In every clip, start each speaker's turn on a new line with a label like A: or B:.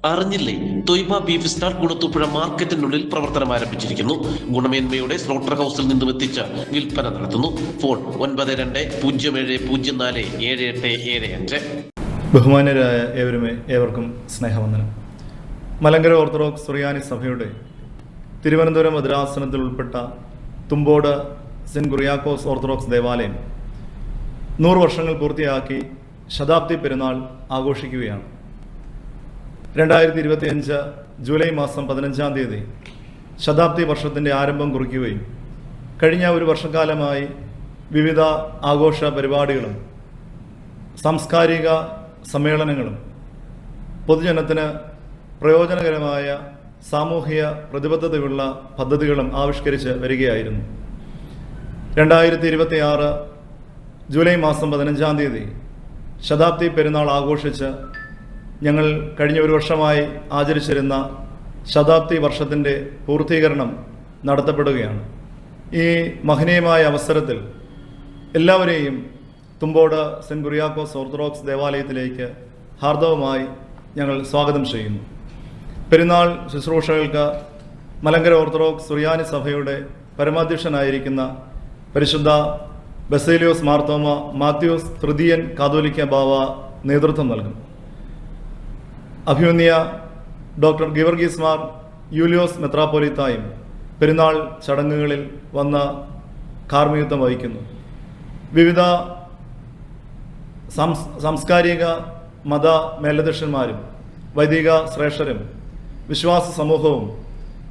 A: അറിഞ്ഞില്ലേ? Taiba beef stall Kulathupuzha മാർക്കറ്റിനുള്ളിൽ പ്രവർത്തനം ആരംഭിച്ചിരിക്കുന്നു. ഗുണമേന്മയുടെ സ്ലോട്ടർ ഹൗസിൽ നിന്നും എത്തിച്ച് വിൽപ്പന നടത്തുന്നു. ഫോൺ 9207047875.
B: ബഹുമാന്യരായ ഏവർക്കും സ്നേഹവന്ദനം. മലങ്കര ഓർത്തഡോക്സ് സുറിയാനി സഭയുടെ തിരുവനന്തപുരം ഭദ്രാസനത്തിൽ ഉൾപ്പെട്ട തുമ്പോട് സെന്റ് കുറിയാക്കോസ് ഓർത്തഡോക്സ് ദേവാലയം 100 വർഷങ്ങൾ പൂർത്തിയാക്കി ശതാബ്ദി പെരുന്നാൾ ആഘോഷിക്കുകയാണ്. 2025 ജൂലൈ മാസം 15-ാം തീയതി ശതാബ്ദി വർഷത്തിൻ്റെ ആരംഭം കുറിക്കുകയും കഴിഞ്ഞ ഒരു വർഷക്കാലമായി വിവിധ ആഘോഷ പരിപാടികളും സാംസ്കാരിക സമ്മേളനങ്ങളും പൊതുജനത്തിന് പ്രയോജനകരമായ സാമൂഹിക പ്രതിബദ്ധതയുള്ള പദ്ധതികളും ആവിഷ്കരിച്ച് വരികയായിരുന്നു. 2026 ജൂലൈ മാസം 15-ാം തീയതി ശതാബ്ദി പെരുന്നാൾ ആഘോഷിച്ച് ഞങ്ങൾ കഴിഞ്ഞ ഒരു വർഷമായി ആചരിച്ചിരുന്ന ശതാബ്ദി വർഷത്തിൻ്റെ പൂർത്തീകരണം നടത്തപ്പെടുകയാണ്. ഈ മഹനീയമായ അവസരത്തിൽ എല്ലാവരെയും തുമ്പോട് സെന്റ് കുറിയാക്കോസ് ഓർത്തഡോക്സ് ദേവാലയത്തിലേക്ക് ഹാർദവമായി ഞങ്ങൾ സ്വാഗതം ചെയ്യുന്നു. പെരുന്നാൾ ശുശ്രൂഷകൾക്ക് മലങ്കര ഓർത്തഡോക്സ് സുറിയാനി സഭയുടെ പരമാധ്യക്ഷനായിരിക്കുന്ന പരിശുദ്ധ ബസേലിയോസ് മാർത്തോമ മാത്യൂസ് തൃതീയൻ കാതോലിക്ക ബാവ നേതൃത്വം നൽകും. അഭിമന്യ ഡോക്ടർ ഗിവർഗീസ് മാർ യൂലിയോസ് മെത്രാപ്പോലിത്തായും പെരുന്നാൾ ചടങ്ങുകളിൽ വന്ന കാർമ്മികത്വം വഹിക്കുന്നു. വിവിധ സാംസ്കാരിക മത മേലധ്യക്ഷന്മാരും വൈദിക ശ്രേഷ്ഠരും വിശ്വാസ സമൂഹവും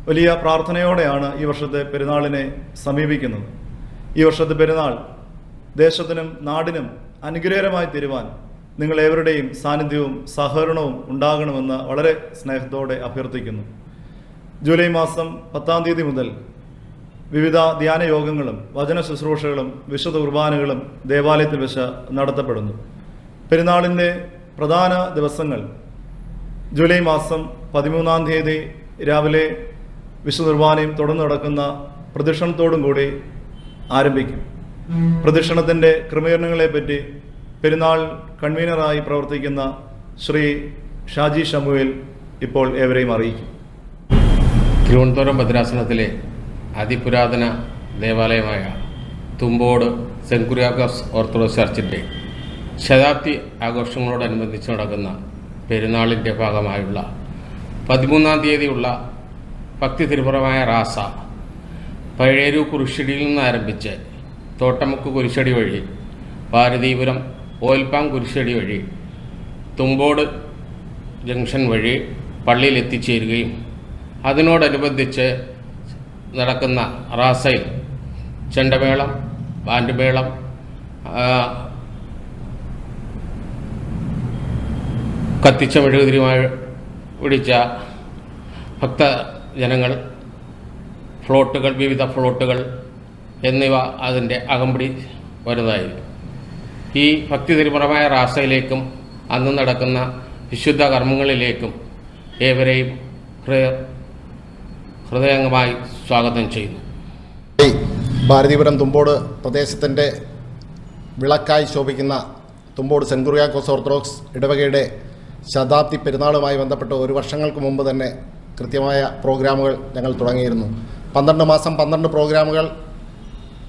B: വലിയ പ്രാർത്ഥനയോടെയാണ് ഈ വർഷത്തെ പെരുന്നാളിനെ സമീപിക്കുന്നത്. ഈ വർഷത്തെ പെരുന്നാൾ ദേശത്തിനും നാടിനും അനുഗ്രഹകരമായി തീരുവാൻ നിങ്ങളേവരുടെയും സാന്നിധ്യവും സഹകരണവും ഉണ്ടാകണമെന്ന് വളരെ സ്നേഹത്തോടെ അഭ്യർത്ഥിക്കുന്നു. ജൂലൈ മാസം 10-ാം തീയതി മുതൽ വിവിധ ധ്യാന യോഗങ്ങളും വചന ശുശ്രൂഷകളും വിശുദ്ധ കുർബാനകളും ദേവാലയത്തിൽ വെച്ച് നടത്തപ്പെടുന്നു. പെരുന്നാളിൻ്റെ പ്രധാന ദിവസങ്ങൾ ജൂലൈ മാസം 13-ാം തീയതി രാവിലെ വിശുദ്ധ കുർബാനയും തുടർന്ന് നടക്കുന്ന പ്രദക്ഷിണത്തോടും കൂടി ആരംഭിക്കും. പ്രദക്ഷിണത്തിൻ്റെ ക്രമീകരണങ്ങളെപ്പറ്റി പെരുന്നാൾ കൺവീനറായി പ്രവർത്തിക്കുന്ന ശ്രീ ഷാജി ഷമുവേൽ ഇപ്പോൾ ഏവരെയും അറിയിക്കും.
C: തിരുവനന്തപുരം ഭദ്രാസനത്തിലെ അതിപുരാതന ദേവാലയമായ തുമ്പോട് സെന്റ് കുറിയാക്കോസ് ഓർത്തഡോക്സ് ചർച്ചിൻ്റെ ശതാബ്ദി ആഘോഷങ്ങളോടനുബന്ധിച്ച് നടക്കുന്ന പെരുന്നാളിൻ്റെ ഭാഗമായുള്ള 13-ാം തീയതിയുള്ള ഭക്തി തിരുപുറമായ റാസ പഴയരു കുരിശടിയിൽ നിന്ന് ആരംഭിച്ച് തോട്ടമുക്ക് കുരിശടി വഴി ഭാരതീപുരം ഓൽപ്പാം കുരിശടി വഴി തുമ്പോട് ജംഗ്ഷൻ വഴി പള്ളിയിൽ എത്തിച്ചേരുകയും അതിനോടനുബന്ധിച്ച് നടക്കുന്ന റാസയിൽ ചെണ്ടമേളം, ബാൻഡ് മേളം, കത്തിച്ച മെഴുകുതിരിയുമായി പിടിച്ച ഭക്തജനങ്ങൾ, ഫ്ലോട്ടുകൾ, വിവിധ ഫ്ലോട്ടുകൾ എന്നിവ അതിൻ്റെ അകമ്പടി വരുന്നതായിരിക്കും. ഈ ഭക്തി തിരുപുറമായ റാസയിലേക്കും അന്ന് നടക്കുന്ന വിശുദ്ധ കർമ്മങ്ങളിലേക്കും ഏവരെയും ഹൃദയംഗമായി സ്വാഗതം ചെയ്യുന്നു.
D: ഭാരതീപുരം തുമ്പോട് പ്രദേശത്തിൻ്റെ വിളക്കായി ശോഭിക്കുന്ന തുമ്പോട് സെന്റ് കുറിയാക്കോസ് ഓർത്തഡോക്സ് ഇടവകയുടെ ശതാബ്ദി പെരുന്നാളുമായി ബന്ധപ്പെട്ട് ഒരു വർഷങ്ങൾക്ക് മുമ്പ് തന്നെ കൃത്യമായ പ്രോഗ്രാമുകൾ ഞങ്ങൾ തുടങ്ങിയിരുന്നു. 12 മാസം 12 പ്രോഗ്രാമുകൾ,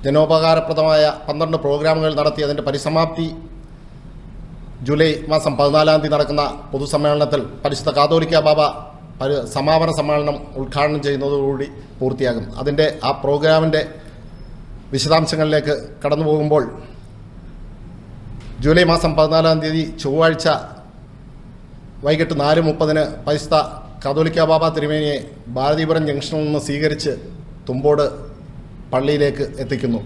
D: ജനോപകാരപ്രദമായ 12 പ്രോഗ്രാമുകൾ നടത്തി അതിൻ്റെ പരിസമാപ്തി ജൂലൈ മാസം 14-ാം തീയതി നടക്കുന്ന പൊതുസമ്മേളനത്തിൽ പരിശുദ്ധ കാതോലിക്ക ബാബ സമാപന സമ്മേളനം ഉദ്ഘാടനം ചെയ്യുന്നതോടുകൂടി പൂർത്തിയാകും. അതിൻ്റെ ആ പ്രോഗ്രാമിൻ്റെ വിശദാംശങ്ങളിലേക്ക് കടന്നു പോകുമ്പോൾ ജൂലൈ മാസം 14-ാം തീയതി ചൊവ്വാഴ്ച വൈകിട്ട് 4:30 പരിശുദ്ധ കാതോലിക്ക ബാബ തിരുമേനിയെ ഭാരതീപുരം ജംഗ്ഷനിൽ നിന്ന് സ്വീകരിച്ച് തുമ്പോട് പള്ളിയിലേക്ക് എത്തിക്കുന്നു.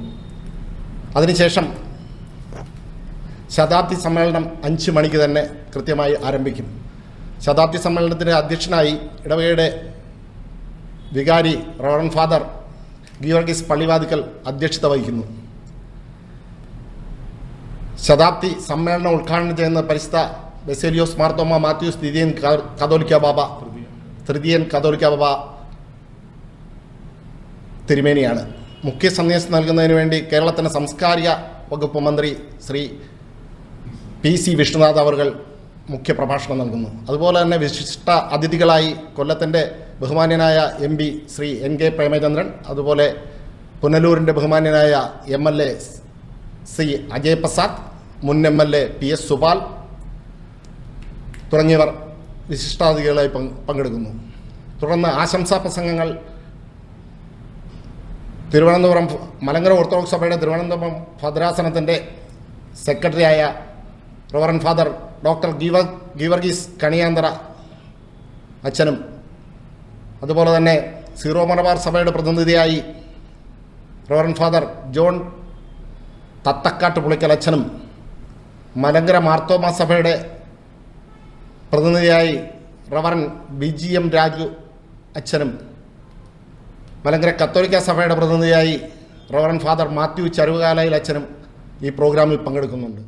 D: അതിനുശേഷം ശതാബ്ദി സമ്മേളനം 5 മണിക്ക് തന്നെ കൃത്യമായി ആരംഭിക്കും. ശതാബ്ദി സമ്മേളനത്തിൻ്റെ അധ്യക്ഷനായി ഇടവകയുടെ വികാരി റവറൻഡ് ഫാദർ ഗീവർഗീസ് പള്ളിവാതിക്കൽ അധ്യക്ഷത വഹിക്കുന്നു. ശതാബ്ദി സമ്മേളനം ഉദ്ഘാടനം ചെയ്യുന്ന പരിശുദ്ധ ബസേലിയോസ് മാർത്തോമ മാത്യൂസ് തൃതീയൻ കാതോലിക്ക ബാബ തിരുമേനിയാണ്. മുഖ്യ സന്ദേശം നൽകുന്നതിന് വേണ്ടി കേരളത്തിൻ്റെ സാംസ്കാരിക വകുപ്പ് മന്ത്രി ശ്രീ PC വിഷ്ണുനാഥ് അവർ മുഖ്യപ്രഭാഷണം നൽകുന്നു. അതുപോലെ തന്നെ വിശിഷ്ട അതിഥികളായി കൊല്ലത്തിൻ്റെ ബഹുമാന്യനായ MP ശ്രീ NK പ്രേമചന്ദ്രൻ, അതുപോലെ പുനലൂരിൻ്റെ ബഹുമാന്യനായ MLA ശ്രീ അജയ് പ്രസാദ്, മുൻ MLA PS സുപാൽ തുടങ്ങിയവർ വിശിഷ്ടാതിഥികളായി പങ്കെടുക്കുന്നു. തുടർന്ന് ആശംസാ പ്രസംഗങ്ങൾ തിരുവനന്തപുരം മലങ്കര ഓർത്തഡോക്സ് സഭയുടെ തിരുവനന്തപുരം ഭദ്രാസനത്തിൻ്റെ സെക്രട്ടറിയായ reverend father doctor Geevarghese Kaniyanthara അച്ഛനും, അതുപോലെ തന്നെ സീറോ മലബാർ സഭയുടെ പ്രതിനിധിയായി reverend father John Thathakkattu Pulickal അച്ഛനും, മലങ്കര മാർത്തോമാ സഭയുടെ പ്രതിനിധിയായി റവറൻ BGM രാജു അച്ഛനും, മലങ്കര കത്തോലിക്ക സഭയുടെ പ്രതിനിധിയായി റവറൻ ഫാദർ മാത്യു ചരുവകാലയിൽ അച്ഛനും ഈ പ്രോഗ്രാമിൽ പങ്കെടുക്കുന്നുണ്ട്.